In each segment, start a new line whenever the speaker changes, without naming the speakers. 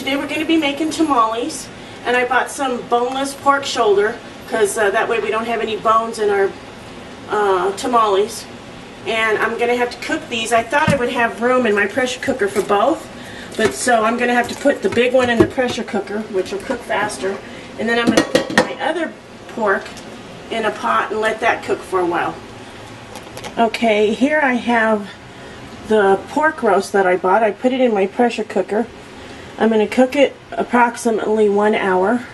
today we're going to be making tamales, and I bought some boneless pork shoulder because that way we don't have any bones in our tamales. And I'm going to have to cook these. I thought I would have room in my pressure cooker for both, but so I'm going to have to put the big one in the pressure cooker, which will cook faster, and then I'm going to put my other pork in a pot and let that cook for a while. Okay, here I have the pork roast that I bought. I put it in my pressure cooker. I'm going to cook it approximately 1 hour,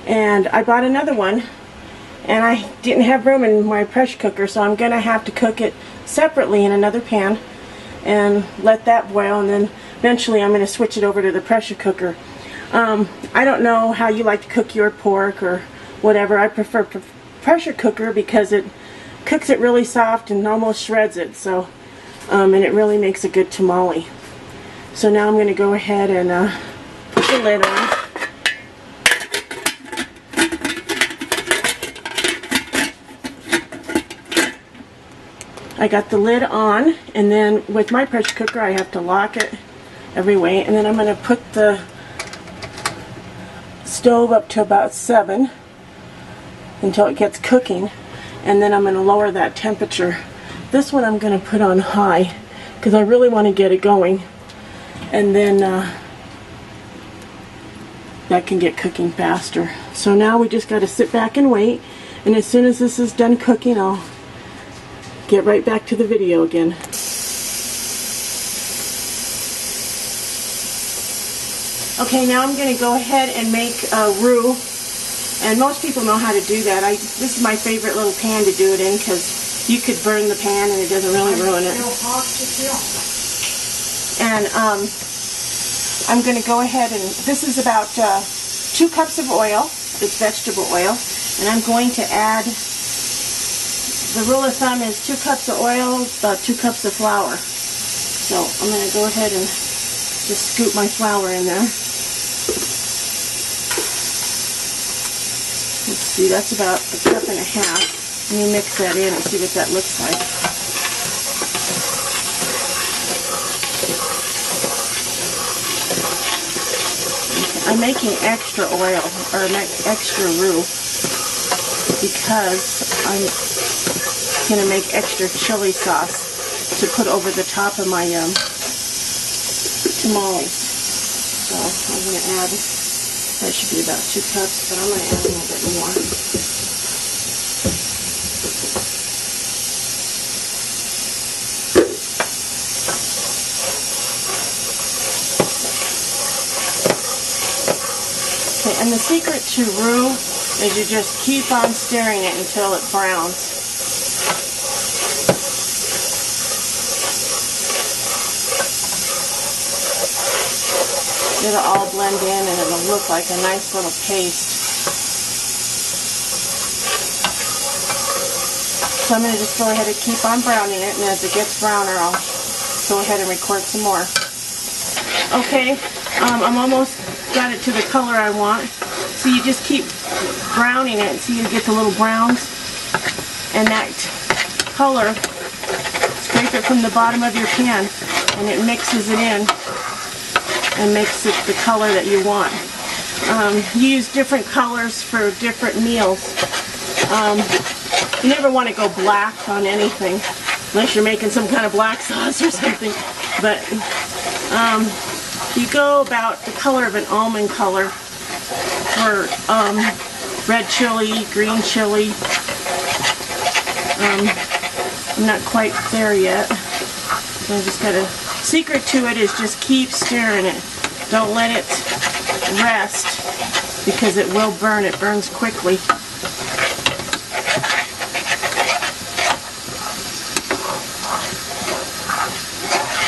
and I bought another one, and I didn't have room in my pressure cooker, so I'm going to have to cook it separately in another pan and let that boil, and then eventually I'm going to switch it over to the pressure cooker. I don't know how you like to cook your pork or whatever. I prefer pressure cooker because it cooks it really soft and almost shreds it, so and it really makes a good tamale. So now I'm going to go ahead and put the lid on. I got the lid on, and then with my pressure cooker I have to lock it every way, and then I'm going to put the stove up to about 7 until it gets cooking, and then I'm going to lower that temperature. This one I'm going to put on high because I really want to get it going, and then that can get cooking faster. So now we just got to sit back and wait, and as soon as this is done cooking I'll get right back to the video again. Okay, now I'm going to go ahead and make a roux, and most people know how to do that. This is my favorite little pan to do it in because you could burn the pan and it doesn't really ruin it. And I'm going to go ahead and, this is about 2 cups of oil. It's vegetable oil, and I'm going to add, the rule of thumb is 2 cups of oil, about 2 cups of flour. So I'm going to go ahead and just scoop my flour in there. Let's see, that's about 1.5 cups. Let me mix that in and see what that looks like. I'm making extra oil, or extra roux, because I'm going to make extra chili sauce to put over the top of my tamales. So I'm going to add, that should be about 2 cups, but I'm going to add a little bit more. Okay, and the secret to roux is you just keep on stirring it until it browns. It'll all blend in and it'll look like a nice little paste. So I'm going to just go ahead and keep on browning it, and as it gets browner I'll go ahead and record some more. Okay, I'm almost got it to the color I want. So you just keep browning it, so you get the little browns, and that color, scrape it from the bottom of your pan and it mixes it in and makes it the color that you want. You use different colors for different meals. You never want to go black on anything unless you're making some kind of black sauce or something, but you go about the color of an almond color for red chili, green chili. I'm not quite there yet. So I just gotta, secret to it is just keep stirring it. Don't let it rest because it will burn. It burns quickly.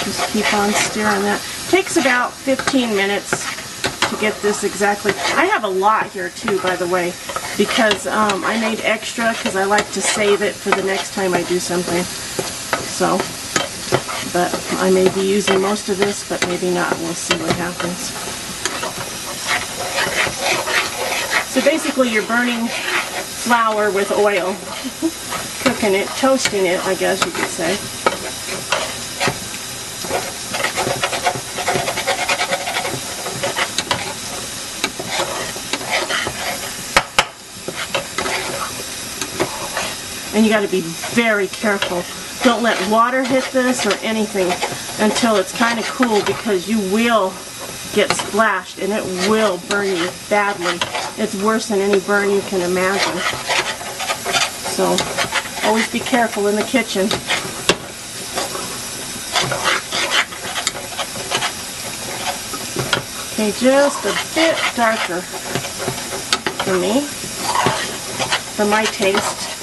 Just keep on stirring that. Takes about 15 minutes to get this exactly. I have a lot here too, by the way, because I made extra because I like to save it for the next time I do something. So, but I may be using most of this, but maybe not. We'll see what happens. So basically you're burning flour with oil, cooking it, toasting it, I guess you could say. And you got to be very careful. Don't let water hit this or anything until it's kind of cool, because you will get splashed and it will burn you badly. It's worse than any burn you can imagine. So always be careful in the kitchen. Okay, just a bit darker for me, for my taste.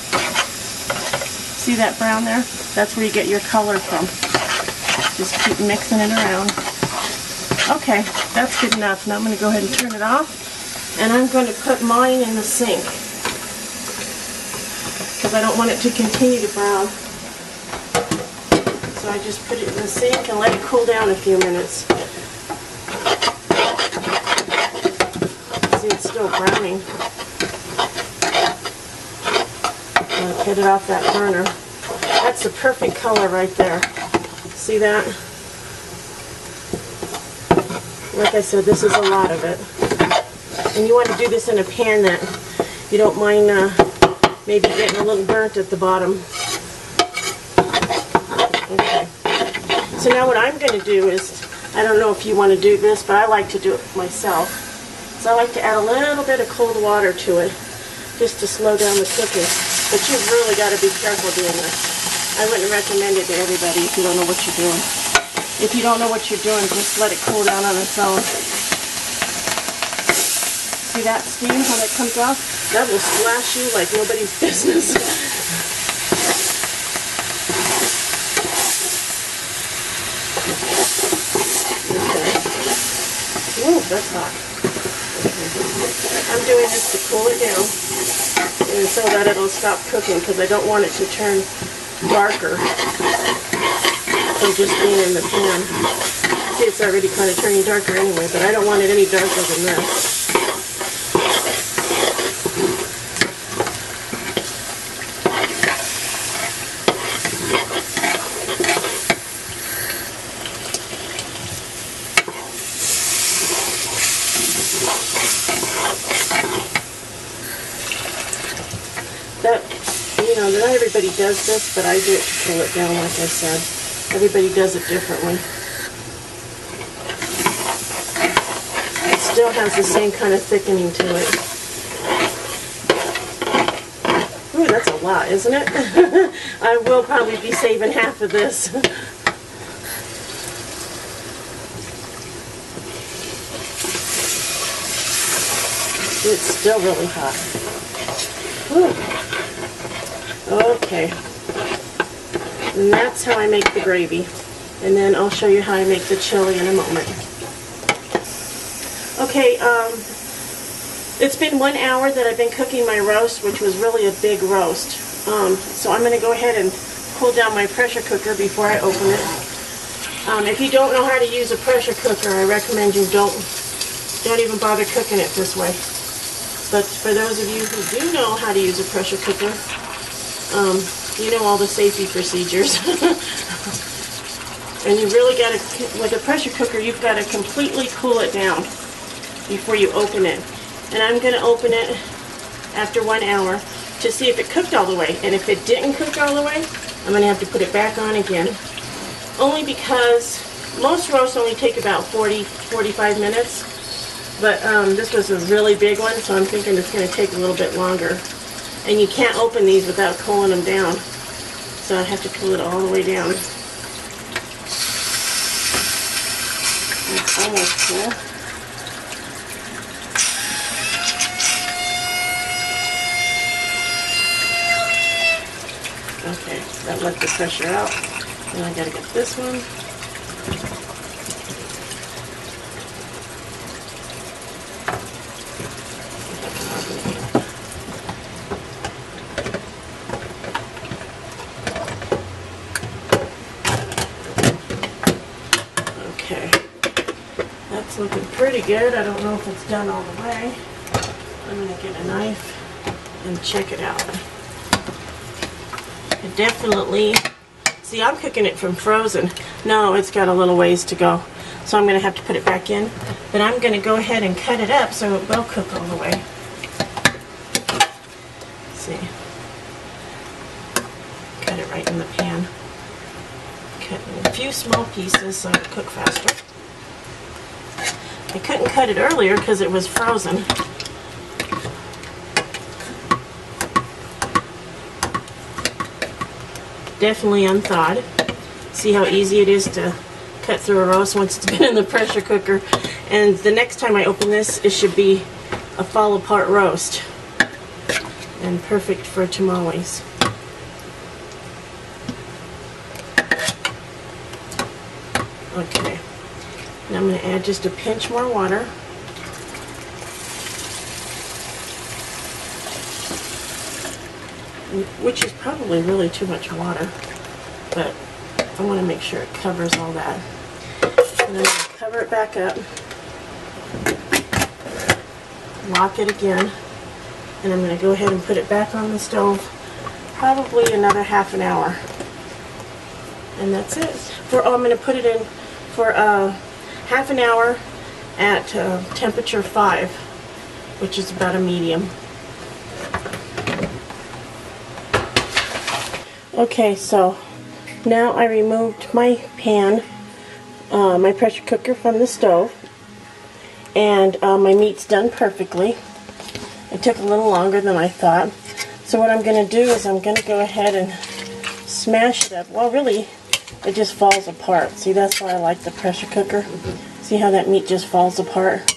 See that brown there? That's where you get your color from. Just keep mixing it around. Okay, that's good enough. Now I'm going to go ahead and turn it off, and I'm going to put mine in the sink because I don't want it to continue to brown. So I just put it in the sink and let it cool down a few minutes. See, it's still browning. I'll get it off that burner. That's the perfect color right there. See that? Like I said, this is a lot of it. And you want to do this in a pan that you don't mind maybe getting a little burnt at the bottom. Okay. So now what I'm going to do is, I don't know if you want to do this, but I like to do it myself. So I like to add a little bit of cold water to it, just to slow down the cooking. But you've really got to be careful doing this. I wouldn't recommend it to everybody if you don't know what you're doing. If you don't know what you're doing, just let it cool down on its own. See that steam, how that comes off? That will splash you like nobody's business. Okay. Ooh, that's hot. Okay. I'm doing this to cool it down, and so that it'll stop cooking, because I don't want it to turn darker from just being in the pan. See, it's already kind of turning darker anyway, but I don't want it any darker than this. Not everybody does this, but I do it to cool it down, like I said. Everybody does it differently. It still has the same kind of thickening to it. Ooh, that's a lot, isn't it? I will probably be saving half of this. It's still really hot. Ooh. Okay, and that's how I make the gravy, and then I'll show you how I make the chili in a moment. Okay, it's been 1 hour that I've been cooking my roast, which was really a big roast. So I'm going to go ahead and cool down my pressure cooker before I open it. If you don't know how to use a pressure cooker, I recommend you don't even bother cooking it this way. But for those of you who do know how to use a pressure cooker, you know all the safety procedures. And you really got to, with a pressure cooker, you've got to completely cool it down before you open it. And I'm going to open it after 1 hour to see if it cooked all the way. And if it didn't cook all the way, I'm going to have to put it back on again. Only because most roasts only take about 40-45 minutes. But this was a really big one, so I'm thinking it's going to take a little bit longer. And you can't open these without cooling them down. So I have to cool it all the way down. It's almost cool. Okay, that let the pressure out. And I gotta get this one. Okay, that's looking pretty good. I don't know if it's done all the way. I'm gonna get a knife and check it out. It definitely, see, I'm cooking it from frozen. No, it's got a little ways to go. So I'm gonna have to put it back in. But I'm gonna go ahead and cut it up so it will cook all the way. Let's see. Okay, that looks good. I'm going to get a knife and check it out. It definitely, see, I'm cooking it from frozen. No, it's got a little ways to go. So I'm going to have to put it back in. But I'm going to go ahead and cut it up so it will cook all the way. See. few small pieces so it'll cook faster. I couldn't cut it earlier because it was frozen. Definitely unthawed. See how easy it is to cut through a roast once it's been in the pressure cooker. And the next time I open this, it should be a fall apart roast. And perfect for tamales. Okay. Now I'm going to add just a pinch more water. Which is probably really too much water, but I want to make sure it covers all that. And I'm going to cover it back up, lock it again, and I'm going to go ahead and put it back on the stove probably another half an hour. And that's it. I'm going to put it in for half an hour at temperature 5, which is about a medium. Okay, so now I removed my pan, my pressure cooker from the stove, and my meat's done perfectly. It took a little longer than I thought. So what I'm going to do is I'm going to go ahead and smash that. Well, really, it just falls apart. See, that's why I like the pressure cooker. See how that meat just falls apart?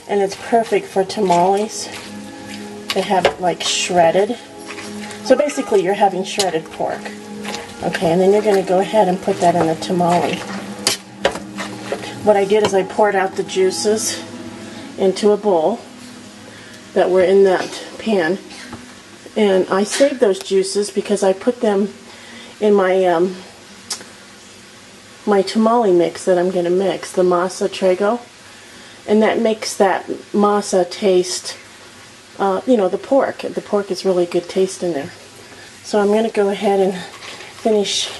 And it's perfect for tamales. They have it like shredded. So basically you're having shredded pork. Okay, and then you're going to go ahead and put that in the tamale. What I did is I poured out the juices into a bowl that were in that pan. And I saved those juices because I put them in my my tamale mix that I'm going to mix, the masa trago. And that makes that masa taste, you know, the pork. The pork is really good taste in there. So I'm going to go ahead and finish,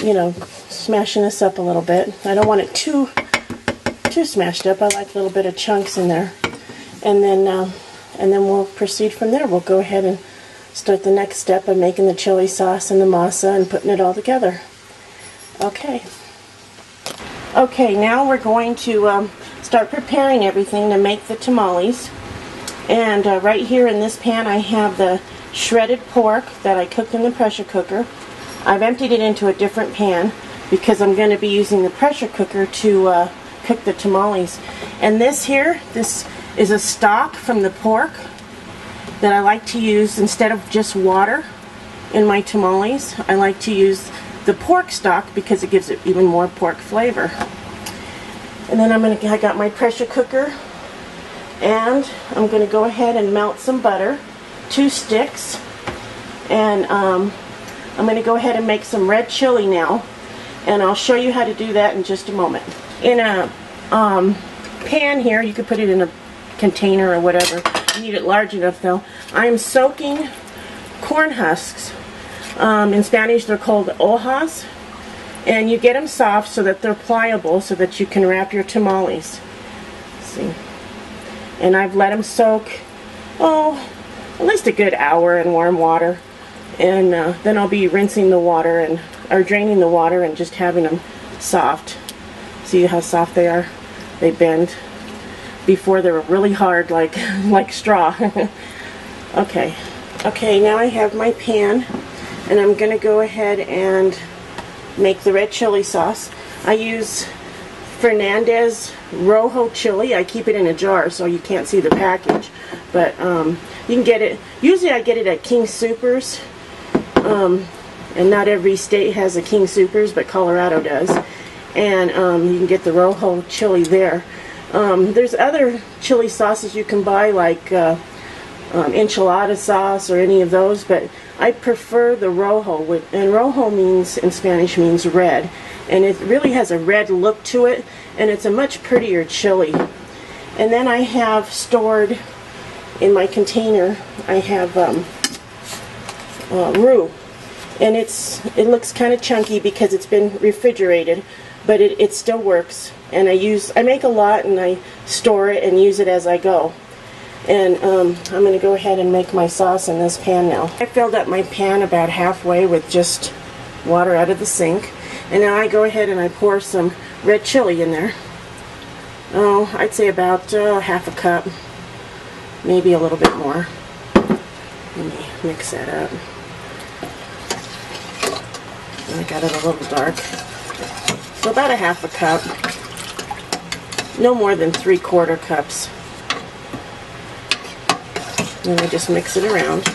you know, smashing this up a little bit. I don't want it too smashed up. I like a little bit of chunks in there. And then we'll proceed from there. We'll go ahead and start the next step of making the chili sauce and the masa and putting it all together. Okay. Okay, now we're going to start preparing everything to make the tamales. And right here in this pan I have the shredded pork that I cooked in the pressure cooker. I've emptied it into a different pan because I'm going to be using the pressure cooker to cook the tamales. And this here, this is a stock from the pork that I like to use instead of just water in my tamales. I like to use the pork stock because it gives it even more pork flavor. And then I got my pressure cooker, and I'm going to go ahead and melt some butter, 2 sticks, and I'm going to go ahead and make some red chili now, and I'll show you how to do that in just a moment. In a pan here, you could put it in a container or whatever. You need it large enough though. I'm soaking corn husks. In Spanish they're called hojas, and you get them soft so that they're pliable so that you can wrap your tamales. See, and I've let them soak at least a good hour in warm water, and then I'll be rinsing the water or draining the water and just having them soft. See how soft they are? They bend. Before they were really hard, like straw. Okay, now I have my pan, and I'm going to go ahead and make the red chili sauce. I use Fernandez Rojo chili. I keep it in a jar so you can't see the package, but you can get it. Usually I get it at King Soopers, and not every state has a King Soopers, but Colorado does. And you can get the Rojo chili there. There's other chili sauces you can buy, like enchilada sauce or any of those, but I prefer the Rojo. And Rojo means, in Spanish, means red, and it really has a red look to it, and it's a much prettier chili. And then I have stored in my container, I have roux, and it looks kind of chunky because it's been refrigerated, but it still works. And I make a lot, and I store it and use it as I go. And I'm going to go ahead and make my sauce in this pan now. I filled up my pan about halfway with just water out of the sink. And now I go ahead and I pour some red chili in there. Oh, I'd say about half a cup, maybe a little bit more. Let me mix that up. I got it a little dark. So about a half a cup. No more than 3/4 cups. And I just mix it around.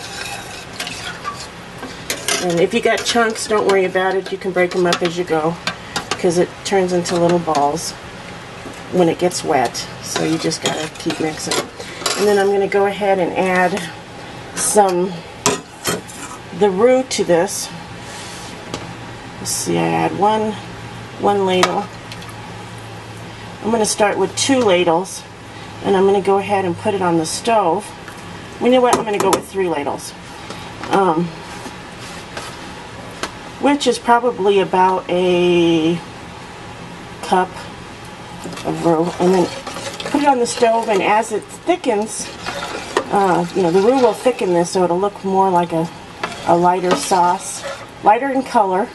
And if you got chunks, don't worry about it. You can break them up as you go, because it turns into little balls when it gets wet. So you just gotta keep mixing. And then I'm gonna go ahead and add the roux to this. Let's see, I add one ladle. I'm going to start with 2 ladles, and I'm going to go ahead and put it on the stove. You know what? I'm going to go with 3 ladles, which is probably about a cup of roux. And then put it on the stove, and as it thickens, you know, the roux will thicken this, so it'll look more like a lighter sauce, lighter in color,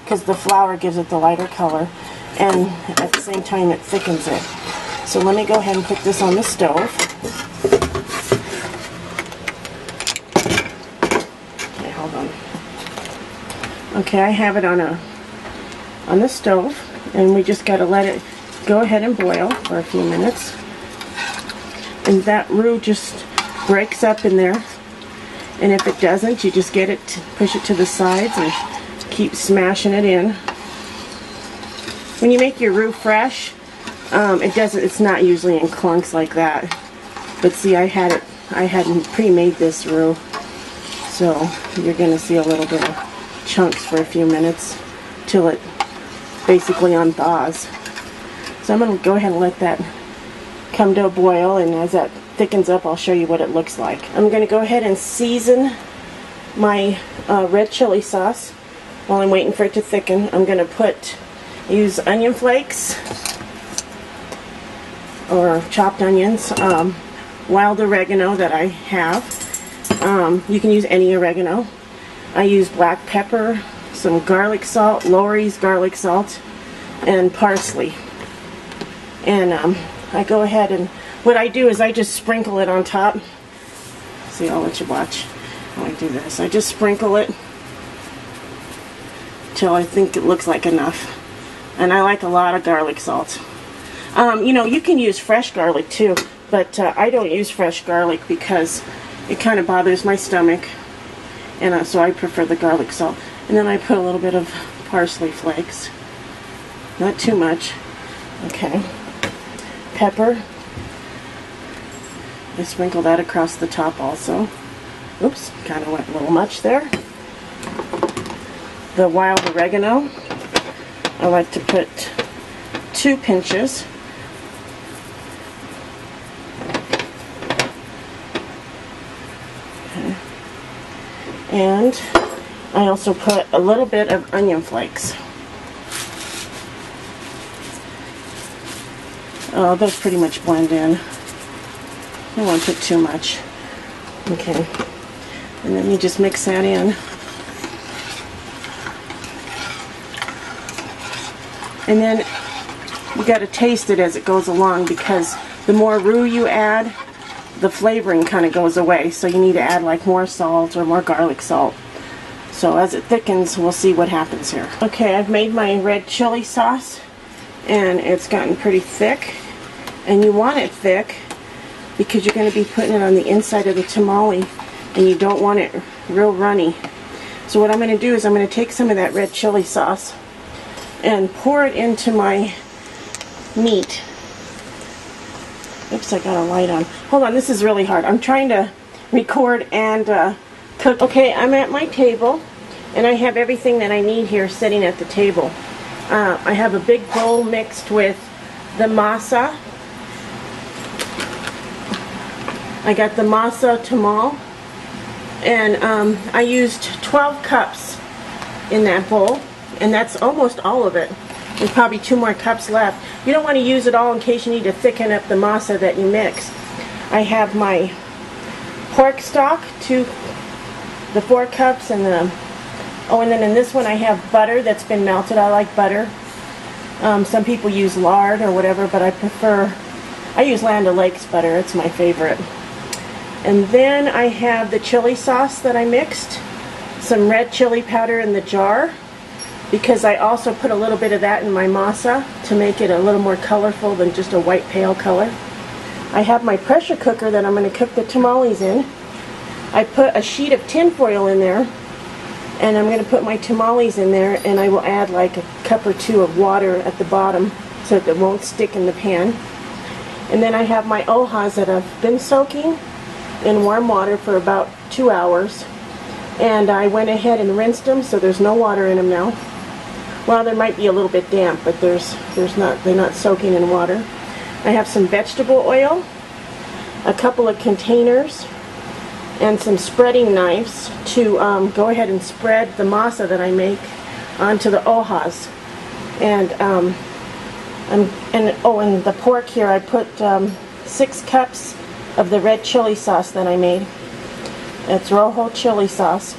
because the flour gives it the lighter color, and at the same time it thickens it. So let me go ahead and put this on the stove. Okay, hold on. Okay, I have it on the stove, and we just got to let it go ahead and boil for a few minutes. And that roux just breaks up in there. And if it doesn't, you just get it to push it to the sides and keep smashing it in. When you make your roux fresh, it's not usually in clunks like that. But see, I hadn't pre-made this roux, so you're gonna see a little bit of chunks for a few minutes till it basically unthaws. So I'm gonna go ahead and let that come to a boil, and as that thickens up, I'll show you what it looks like. I'm gonna go ahead and season my red chili sauce. While I'm waiting for it to thicken, I'm gonna use onion flakes or chopped onions, wild oregano that I have. You can use any oregano. I use black pepper, some garlic salt, Lowry's garlic salt, and parsley. And I go ahead and what I do is I just sprinkle it on top. See, I'll let you watch how I do this. I just sprinkle it till I think it looks like enough. And I like a lot of garlic salt. You know, you can use fresh garlic too, but I don't use fresh garlic because it kind of bothers my stomach, and so I prefer the garlic salt. And then I put a little bit of parsley flakes, not too much. Okay, pepper. I sprinkle that across the top also. Oops, kind of went a little much there. The wild oregano, I like to put 2 pinches. Okay. And I also put a little bit of onion flakes. Oh, those pretty much blend in. I don't want to put too much. Okay. And then you just mix that in. And then you got to taste it as it goes along, because the more roux you add, the flavoring kind of goes away. So you need to add like more salt or more garlic salt. So as it thickens, we'll see what happens here. Okay, I've made my red chili sauce, and it's gotten pretty thick. And you want it thick because you're going to be putting it on the inside of the tamale, and you don't want it real runny. So what I'm going to do is I'm going to take some of that red chili sauce and pour it into my meat. Oops, I got a light on. Hold on, this is really hard. I'm trying to record and cook. Okay, I'm at my table, and I have everything that I need here sitting at the table. I have a big bowl mixed with the masa. I got the masa tamal, and I used 12 cups in that bowl, and that's almost all of it. There's probably 2 more cups left. You don't want to use it all in case you need to thicken up the masa that you mix. I have my pork stock, the 4 cups, and the Oh, and then in this one I have butter that's been melted. I like butter. Some people use lard or whatever, but I use Land O'Lakes butter. It's my favorite. And then I have the chili sauce that I mixed. Some red chili powder in the jar, because I also put a little bit of that in my masa to make it a little more colorful than just a white pale color. I have my pressure cooker that I'm going to cook the tamales in. I put a sheet of tin foil in there, and I'm going to put my tamales in there, and I will add like a cup or two of water at the bottom so that it won't stick in the pan. And then I have my ohas that I've been soaking in warm water for about 2 hours, and I went ahead and rinsed them so there's no water in them now. Well, there might be a little bit damp, but they're not soaking in water. I have some vegetable oil, a couple of containers, and some spreading knives to go ahead and spread the masa that I make onto the ohas. And and the pork here, I put 6 cups of the red chili sauce that I made. It's rojo chili sauce,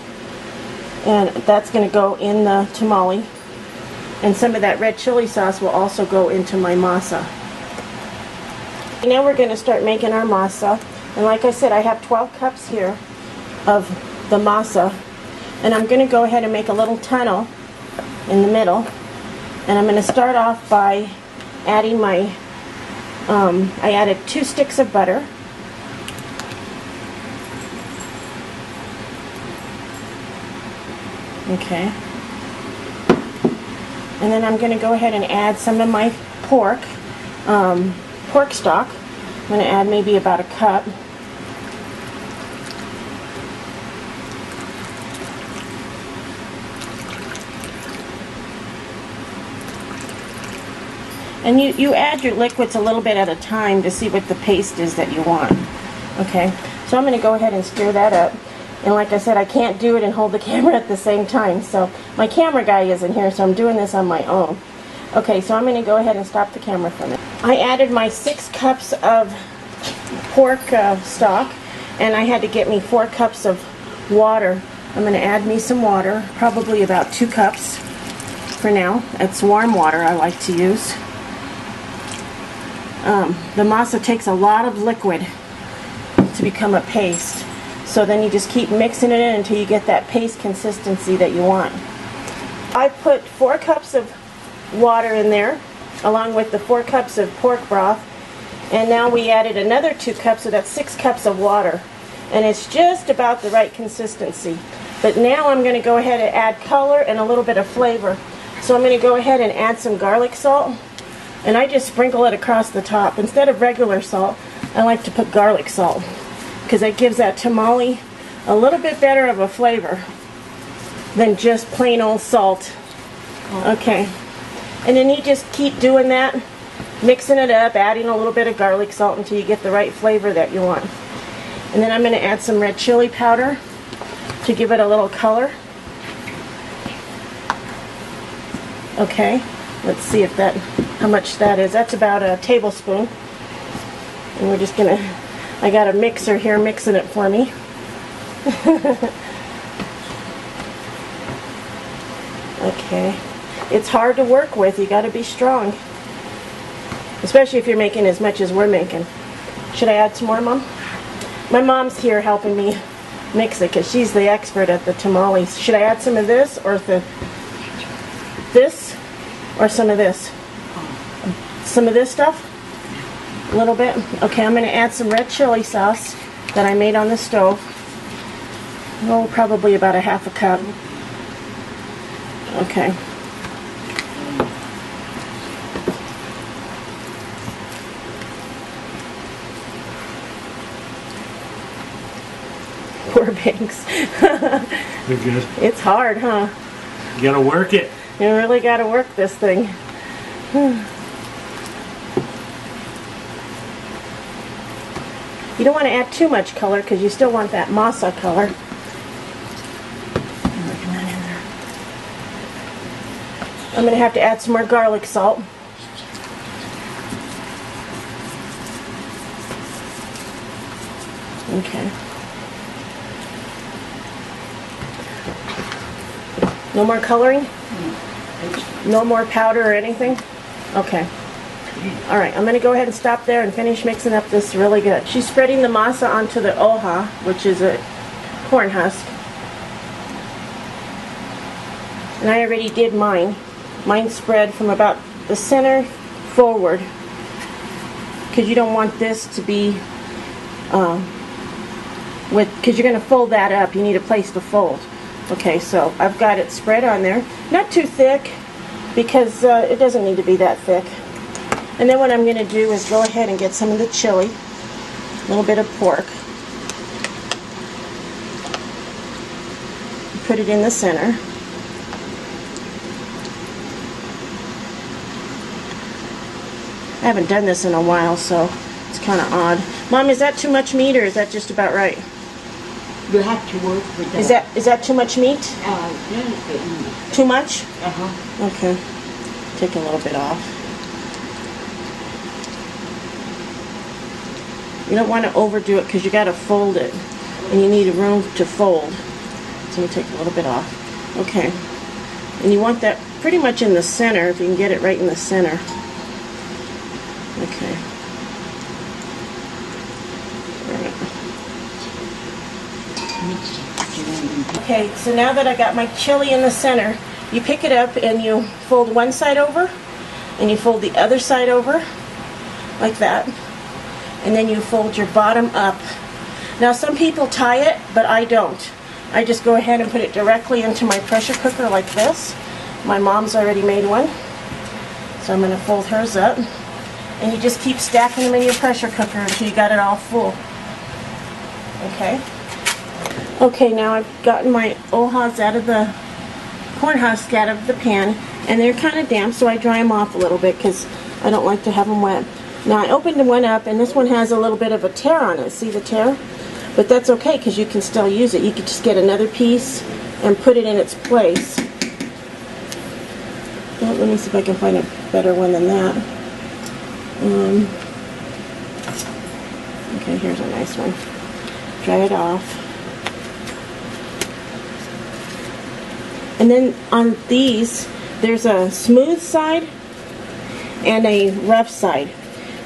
and that's going to go in the tamale. And some of that red chili sauce will also go into my masa. Now we're going to start making our masa. And like I said, I have 12 cups here of the masa. And I'm going to go ahead and make a little tunnel in the middle. And I'm going to start off by adding my, I added 2 sticks of butter. Okay. And then I'm going to go ahead and add some of my pork stock. I'm going to add maybe about a cup. And you add your liquids a little bit at a time to see what the paste is that you want. Okay, so I'm going to go ahead and stir that up. And like I said, I can't do it and hold the camera at the same time. So my camera guy isn't here, so I'm doing this on my own. Okay, so I'm going to go ahead and stop the camera for a minute. I added my 6 cups of pork stock, and I had to get me 4 cups of water. I'm going to add me some water, probably about 2 cups for now. It's warm water I like to use. The masa takes a lot of liquid to become a paste. So then you just keep mixing it in until you get that paste consistency that you want. I put 4 cups of water in there, along with the 4 cups of pork broth. And now we added another 2 cups, so that's 6 cups of water. And it's just about the right consistency. But now I'm going to go ahead and add color and a little bit of flavor. So I'm going to go ahead and add some garlic salt. And I just sprinkle it across the top. Instead of regular salt, I like to put garlic salt, because it gives that tamale a little bit better of a flavor than just plain old salt. Okay, and then you just keep doing that, mixing it up, adding a little bit of garlic salt until you get the right flavor that you want. And then I'm going to add some red chili powder to give it a little color. Okay, let's see if how much that is. That's about a tablespoon. And we're just going to, I got a mixer here mixing it for me. Okay. It's hard to work with. You got to be strong. Especially if you're making as much as we're making. Should I add some more, Mom? My mom's here helping me mix it because she's the expert at the tamales. Should I add some of this or this or some of this? Some of this stuff? A little bit. Okay, I'm going to add some red chili sauce that I made on the stove. Oh, probably about a half a cup. Okay. Poor Banks.
You're good.
It's hard, huh?
You gotta work it.
You really gotta work this thing. You don't want to add too much color because you still want that masa color. I'm going to have to add some more garlic salt. Okay. No more coloring? No more powder or anything? Okay. All right, I'm going to go ahead and stop there and finish mixing up this really good. She's spreading the masa onto the oha, which is a corn husk. And I already did mine. Mine spread from about the center forward, because you don't want this to be because you're going to fold that up. You need a place to fold. Okay, so I've got it spread on there. Not too thick, because it doesn't need to be that thick. And then what I'm going to do is go ahead and get some of the chili, a little bit of pork, put it in the center. I haven't done this in a while, so it's kind of odd. Mom, is that too much meat, or is that just about right?
You have to work with that.
Is that too much meat?
Yeah.
Too much?
Uh-huh.
Okay. Take a little bit off. You don't want to overdo it, because you got to fold it, and you need a room to fold. So we take a little bit off. Okay. And you want that pretty much in the center, if you can get it right in the center. Okay. Okay, so now that I got my chili in the center, you pick it up and you fold one side over, and you fold the other side over, like that. And then you fold your bottom up. Now some people tie it, but I don't. I just go ahead and put it directly into my pressure cooker like this. My mom's already made one. So I'm going to fold hers up. And you just keep stacking them in your pressure cooker until you got it all full. Okay. Okay, now I've gotten my ohas out of the corn husk out of the pan, and they're kind of damp, so I dry them off a little bit because I don't like to have them wet. Now I opened one up, and this one has a little bit of a tear on it. See the tear? But that's okay, because you can still use it. You could just get another piece and put it in its place. Well, let me see if I can find a better one than that. Okay, here's a nice one. Dry it off. And then on these, there's a smooth side and a rough side.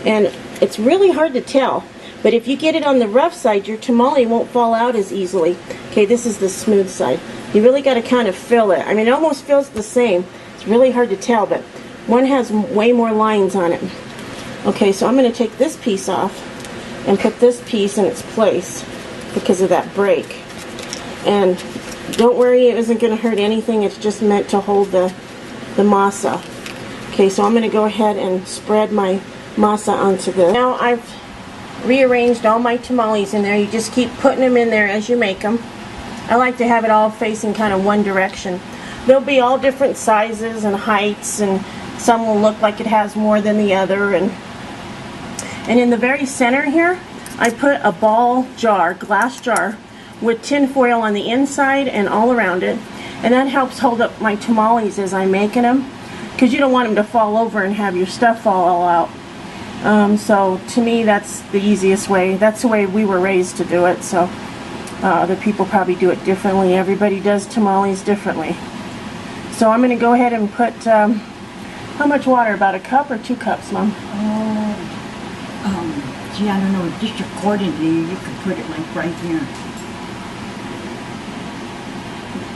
And it's really hard to tell, but if you get it on the rough side, your tamale won't fall out as easily. Okay, this is the smooth side. You really got to kind of fill it. I mean, it almost feels the same. It's really hard to tell, but one has way more lines on it. Okay, so I'm going to take this piece off and put this piece in its place because of that break. And don't worry, it isn't going to hurt anything. It's just meant to hold the masa. Okay, so I'm going to go ahead and spread my masa onto this. Now I've rearranged all my tamales in there. You just keep putting them in there as you make them. I like to have it all facing kind of one direction. They'll be all different sizes and heights, and some will look like it has more than the other. And in the very center here, I put a ball jar, glass jar, with tin foil on the inside and all around it, and that helps hold up my tamales as I'm making them, because you don't want them to fall over and have your stuff fall all out. So to me, that's the easiest way. That's the way we were raised to do it. So other people probably do it differently. Everybody does tamales differently. So I'm going to go ahead and put how much water? About a cup or 2 cups, Mom?
Gee, I don't know. Just accordingly, you can put it like right here.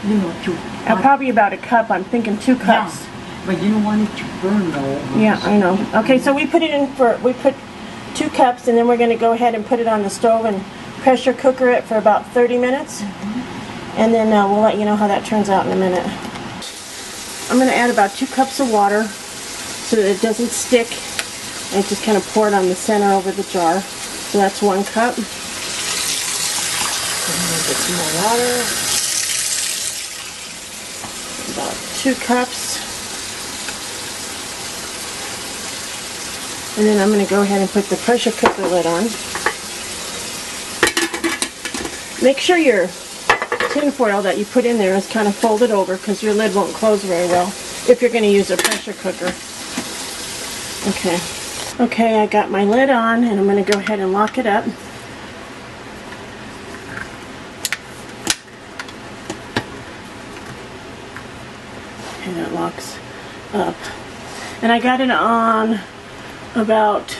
You know,
probably about a cup. I'm thinking 2 cups.
Yeah, but you don't want it to burn though.
Yeah, I know. Okay, so we put 2 cups, and then we're going to go ahead and put it on the stove and pressure cooker it for about 30 minutes. And then we'll let you know how that turns out in a minute. I'm going to add about 2 cups of water so that it doesn't stick. And just kind of pour it on the center over the jar. So that's 1 cup. Get some more water. About 2 cups. And then I'm going to go ahead and put the pressure cooker lid on. Make sure your tin foil that you put in there is kind of folded over, because your lid won't close very well if you're going to use a pressure cooker. Okay. Okay, I got my lid on, and I'm going to go ahead and lock it up. locks up. And I got it on about,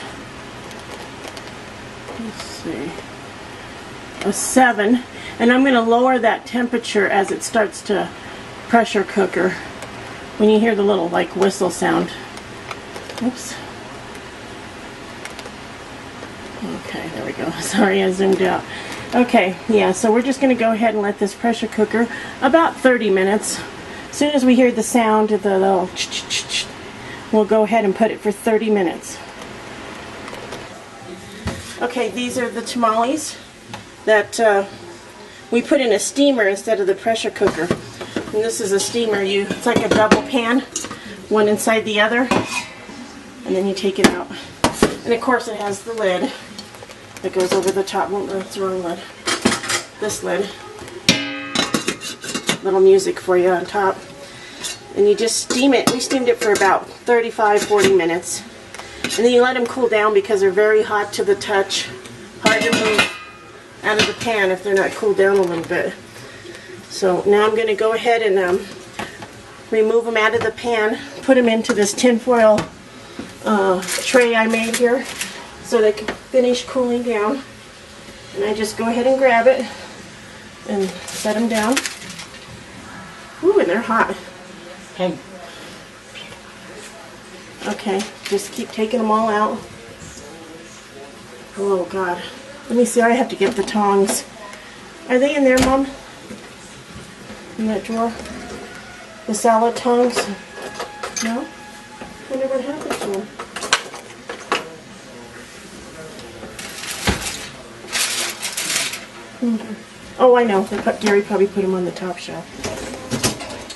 let's see, a 7. And I'm going to lower that temperature as it starts to pressure cooker. When you hear the little like whistle sound. Oops. Okay, there we go. Sorry, I zoomed out. Okay, yeah, so we're just going to go ahead and let this pressure cooker about 30 minutes. As soon as we hear the sound of the little ch-ch-ch-ch, we'll go ahead and put it for 30 minutes. Okay, these are the tamales that we put in a steamer instead of the pressure cooker. And this is a steamer. It's like a double pan, one inside the other, and then you take it out. And of course it has the lid that goes over the top. Well, that's the wrong lid. This lid. Little music for you on top. And you just steam it. We steamed it for about 35-40 minutes. And then you let them cool down because they're very hot to the touch. Hard to move out of the pan if they're not cooled down a little bit. So now I'm going to go ahead and remove them out of the pan, put them into this tinfoil tray I made here so they can finish cooling down. And I just go ahead and grab it and set them down. Ooh, and they're hot.
Okay.
Okay, just keep taking them all out. Oh God. Let me see, I have to get the tongs. Are they in there, Mom? In that drawer? The salad tongs? No? I wonder what happened to them. Oh, I know. Gary probably put them on the top shelf.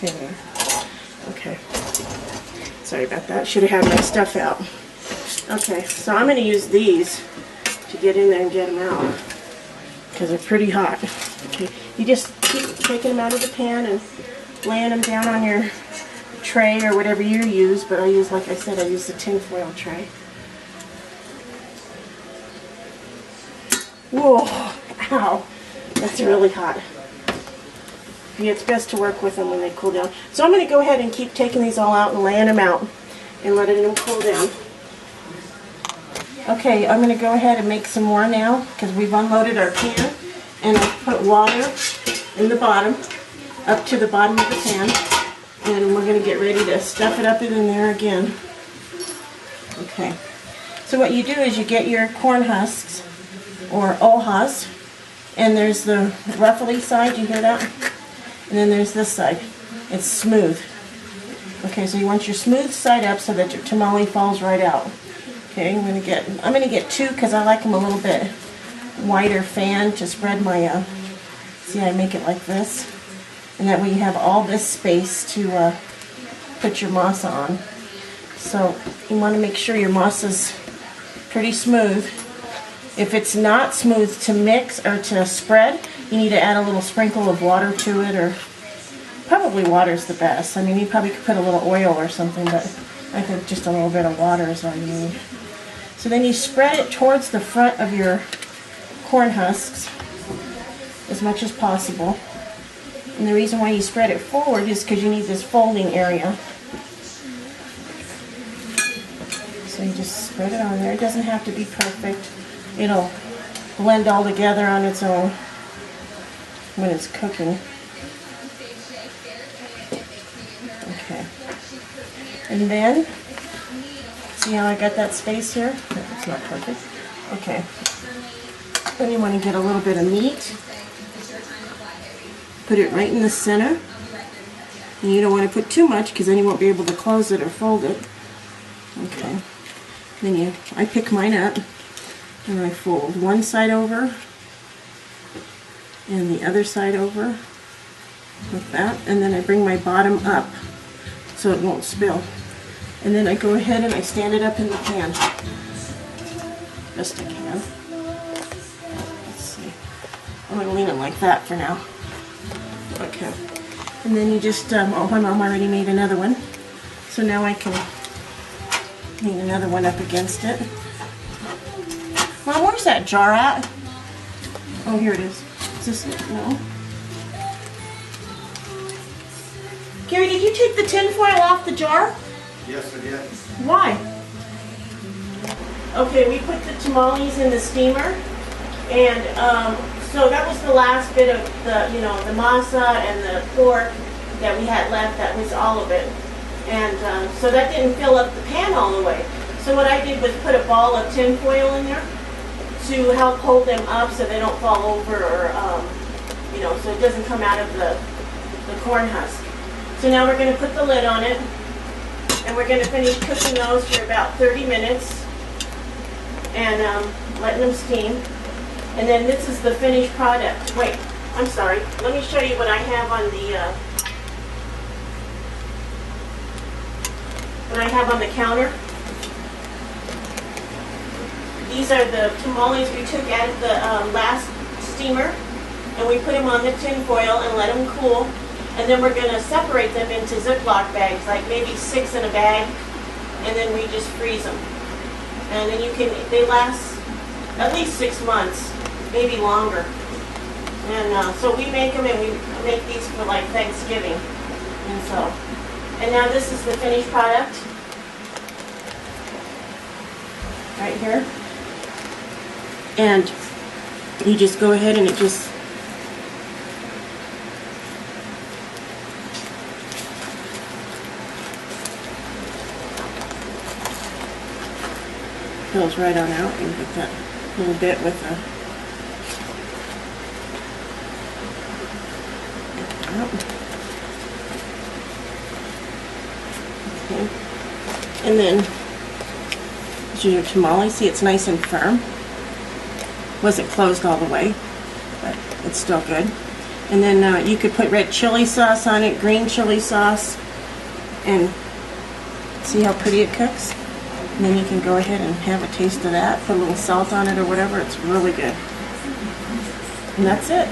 There they are. Okay. Sorry about that. Should have had my stuff out. Okay, so I'm going to use these to get in there and get them out because they're pretty hot. Okay, you just keep taking them out of the pan and laying them down on your tray or whatever you use, but I use, like I said, I use the tinfoil tray. Whoa, ow, that's really hot. Yeah, it's best to work with them when they cool down. So I'm going to go ahead and keep taking these all out and laying them out and letting them cool down. Okay, I'm going to go ahead and make some more now because we've unloaded our pan and I put water in the bottom, up to the bottom of the pan, and we're going to get ready to stuff it up in there again. Okay, so what you do is you get your corn husks or ohas, and there's the ruffly side, you hear that? And then there's this side. It's smooth. Okay, so you want your smooth side up so that your tamale falls right out. Okay, I'm gonna get 2 because I like them a little bit wider fan to spread my, see, I make it like this. And that way you have all this space to put your masa on. So you want to make sure your masa's pretty smooth. If it's not smooth to mix or to spread, you need to add a little sprinkle of water to it, or probably water's the best. I mean, you probably could put a little oil or something, but I think just a little bit of water is all you need. So then you spread it towards the front of your corn husks as much as possible. And the reason why you spread it forward is because you need this folding area. So you just spread it on there. It doesn't have to be perfect. It'll blend all together on its own when it's cooking. Okay. And then, see how I got that space here? It's not perfect. Okay. Then you want to get a little bit of meat. Put it right in the center. And you don't want to put too much because then you won't be able to close it or fold it. Okay. Then I pick mine up and I fold one side over and the other side over like that, and then I bring my bottom up so it won't spill. And then I go ahead and I stand it up in the pan. Best I can. Let's see. I'm going to lean it like that for now. Okay. And then you just, oh, my mom already made another one. So now I can lean another one up against it. Mom, where's that jar at? Oh, here it is. Is this it? No. Gary, did you take the tin foil off the jar?
Yes, I did.
Why? Okay, we put the tamales in the steamer, and so that was the last bit of the, the masa and the pork that we had left. That was all of it, and so that didn't fill up the pan all the way. So what I did was put a ball of tin foil in there to help hold them up so they don't fall over, or so it doesn't come out of the corn husk. So now we're going to put the lid on it, and we're going to finish cooking those for about 30 minutes and letting them steam. And then this is the finished product. Wait, I'm sorry. Let me show you what I have on the counter. These are the tamales we took out of the last steamer, and we put them on the tin foil and let them cool. And then we're going to separate them into Ziploc bags, like maybe 6 in a bag, and then we just freeze them. And then they last at least 6 months, maybe longer. And so we make them, and we make these for like Thanksgiving. And now this is the finished product, right here. And you just go ahead and it just fills right on out, and get that little bit with the okay. And then this is your tamale. See, it's nice and firm. Wasn't closed all the way, but it's still good. And then you could put red chili sauce on it, green chili sauce, and see how pretty it cooks. And then you can go ahead and have a taste of that, put a little salt on it or whatever. It's really good. And that's it.